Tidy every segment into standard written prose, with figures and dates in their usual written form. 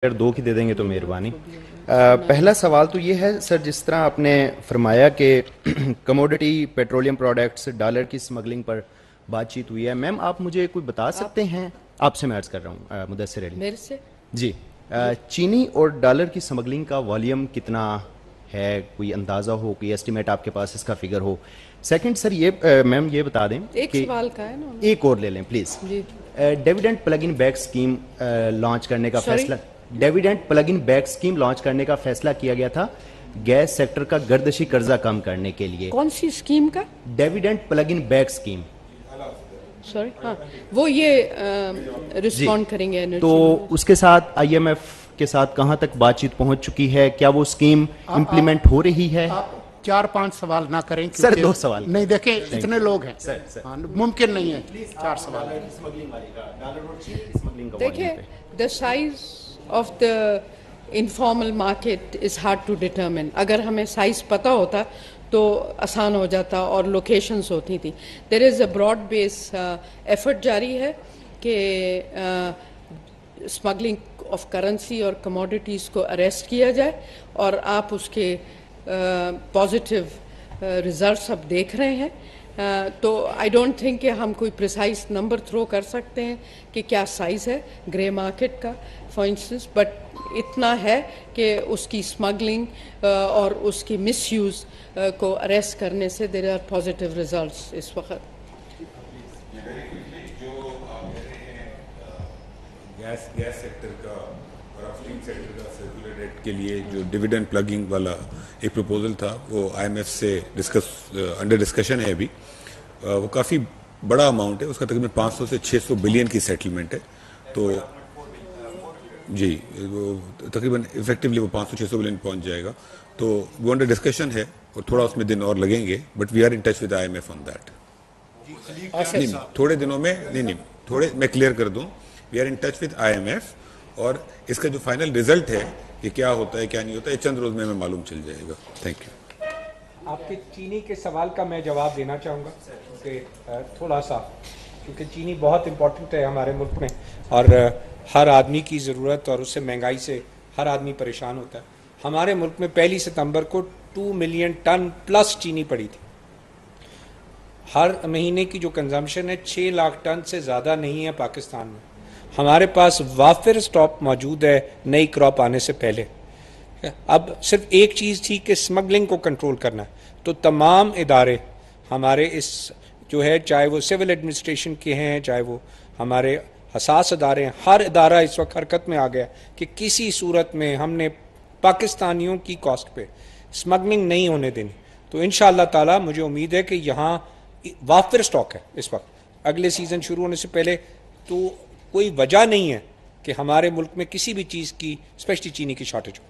اگر دو کی دے دیں گے تو مہربانی۔ پہلا سوال تو یہ ہے سر، جس طرح آپ نے فرمایا کہ کموڈٹی پیٹرولیم پروڈکٹس ڈالر کی سمگلنگ پر بات چیت ہوئی ہے، میم آپ مجھے کوئی بتا سکتے ہیں، آپ سے میں عرض کر رہا ہوں مدثر علی، میرے سے جی چینی اور ڈالر کی سمگلنگ کا والیوم کتنا ہے، کوئی اندازہ ہو، کوئی ایسٹیمیٹ آپ کے پاس اس کا فگر ہو؟ سیکنڈ سر یہ میم یہ بتا دیں ایک کہ سوال کا ہے نا، ایک اور لے لیں پلیز۔ جی dividend plug in back scheme launch کرنے کا Sorry؟ فیصلہ، dividend plug in back scheme launch کرنے کا فیصلہ کیا گیا تھا گیس سیکٹر کا گردشی قرضہ کم کرنے کے لیے۔ کون سی اسکیم کا؟ Dividend plug in back scheme, sorry ہاں وہ یہ رسپونڈ کریں گے تو اس کے ساتھ آئی ایم ایف کے ساتھ کہاں تک بات چیت پہنچ چکی ہے؟ کیا وہ اسکیم امپلیمنٹ ہو رہی ہے؟ آپ 4-5 سوال نہ کریں سر 2 سوال نہیں، دیکھیں اتنے لوگ ہیں، ممکن نہیں ہے 4 سوال۔ دیکھیں the size of the informal market is hard to determine۔ اگر ہمیں سائز پتہ ہوتا تو آسان ہو جاتا اور لوکیشنز ہوتی تھی۔ there is a broad base effort جاری ہے کہ اسمگلنگ آف کرنسی اور کموڈیٹیز کو اریسٹ کیا جائے، اور آپ اس کے پازیٹیو ریزلٹس اب دیکھ رہے ہیں۔ تو آئی ڈونٹ تھنک کہ ہم کوئی پریسائز نمبر تھرو کر سکتے ہیں کہ کیا سائز ہے گرے مارکیٹ کا فار انسٹنس، بٹ اتنا ہے کہ اس کی اسمگلنگ اور اس کی مس یوز کو اریسٹ کرنے سے دیر آر پازیٹیو ریزلٹس اس وقت۔ گیس سیکٹر کا اور آفٹنگ سیکٹر کا سرکولر ریٹ کے لیے جو ڈیویڈنڈ پلگنگ والا ایک پروپوزل تھا، وہ آئی ایم ایف سے انڈر ڈسکشن ہے ابھی۔ وہ کافی بڑا اماؤنٹ ہے، اس کا تقریباً 500 سے 600 بلین کی سیٹلمنٹ ہے، تو جی وہ تقریباً افیکٹولی وہ 500-600 بلین پہنچ جائے گا، تو وہ انڈر ڈسکشن ہے اور تھوڑا اس میں دن اور لگیں گے، but we are in touch with آئی ایم ایف آن دیٹ۔ تھوڑے دنوں میں تھوڑے میں کلیئر کر دوں، we are in touch with آئی ایم ایف، اور اس کا جو فائنل ریزلٹ ہے کہ کیا ہوتا ہے کیا نہیں ہوتا ہے، چند روز میں ہمیں معلوم چل جائے گا۔ Thank you. آپ کے چینی کے سوال کا میں جواب دینا چاہوں گا کہ تھوڑا سا، کیونکہ چینی بہت امپورٹنٹ ہے ہمارے ملک میں، اور ہر آدمی کی ضرورت، اور اس سے مہنگائی سے ہر آدمی پریشان ہوتا ہے۔ ہمارے ملک میں 1 ستمبر کو 2 ملین ٹن پلس چینی پڑی تھی۔ ہر مہینے کی جو کنزمپشن ہے 6 لاکھ ٹن سے زیادہ نہیں ہے پاکستان میں۔ ہمارے پاس وافر اسٹاک موجود ہے نئی کراپ آنے سے پہلے۔ اب صرف ایک چیز تھی کہ اسمگلنگ کو کنٹرول کرنا ہے، تو تمام ادارے ہمارے اس جو ہے، چاہے وہ سول ایڈمنسٹریشن کے ہیں، چاہے وہ ہمارے حساس ادارے ہیں، ہر ادارہ اس وقت حرکت میں آ گیا کہ کسی صورت میں ہم نے پاکستانیوں کی کاسٹ پہ اسمگلنگ نہیں ہونے دینی۔ تو انشاءاللہ تعالی مجھے امید ہے کہ یہاں وافر اسٹاک ہے اس وقت، اگلے سیزن شروع ہونے سے پہلے، تو کوئی وجہ نہیں ہے کہ ہمارے ملک میں کسی بھی چیز کی اسپیشلی چینی کی شارٹیج ہو۔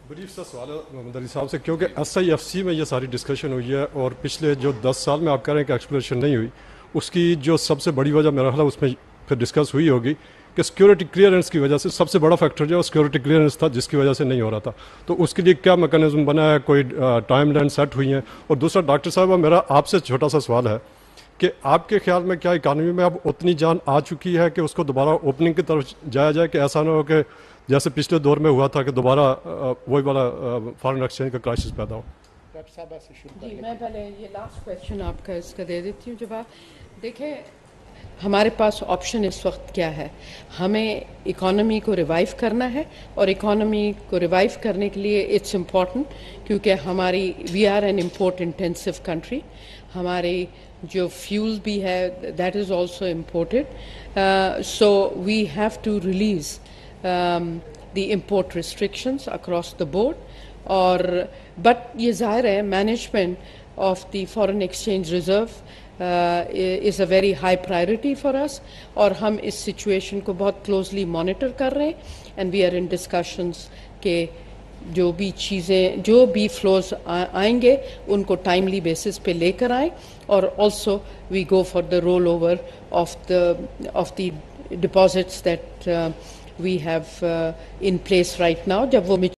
بریف سا سوال ہے محمد علی صاحب سے، کیونکہ SIFC میں یہ ساری ڈسکشن ہوئی ہے، اور پچھلے جو 10 سال میں آپ کہہ رہے ہیں کہ ایکسپلوریشن نہیں ہوئی، اس کی جو سب سے بڑی وجہ میرا خیال ہے اس میں پھر ڈسکس ہوئی ہوگی کہ سیکورٹی کلیئرنس کی وجہ سے سب سے بڑا فیکٹر جو ہے سیکورٹی کلیئرنس تھا، جس کی وجہ سے نہیں ہو رہا تھا۔ تو اس کے لیے کیا میکانزم بنا ہے، کوئی ٹائم لائن سیٹ ہوئی ہیں؟ اور دوسرا ڈاکٹر صاحب میرا آپ سے چھوٹا سا سوال ہے کہ آپ کے خیال میں کیا اکانومی میں اب اتنی جان آ چکی ہے کہ اس کو دوبارہ اوپننگ کی طرف جایا جائے، کہ ایسا نہ ہو کہ جیسے پچھلے دور میں ہوا تھا کہ دوبارہ وہی والا فارن ایکسچینج کا کرائسس پیدا ہو؟ جی میں پہلے یہ لاسٹ کویشچن آپ کا اس کا دے دیتی ہوں جواب۔ دیکھیں ہمارے پاس آپشن اس وقت کیا ہے، ہمیں اکانومی کو ریوائیو کرنا ہے، اور اکانومی کو ریوائیو کرنے کے لیے اٹس امپورٹنٹ، کیونکہ ہماری we are an import intensive country, ہماری جو فیول بھی ہے that is also imported, so we have to release the import restrictions across the board, اور بٹ یہ ظاہر ہے management of the foreign exchange reserve is a very high priority for us, اور ہم اس سچویشن کو بہت کلوزلی مانیٹر کر رہے ہیں، and we are in discussions کہ جو بھی چیزیں، جو بھی فلوز آئیں گے ان کو ٹائملی بیسس پہ لے کر آئیں، اور also we go for the roll over of the deposits that we have in place right now, جب وہ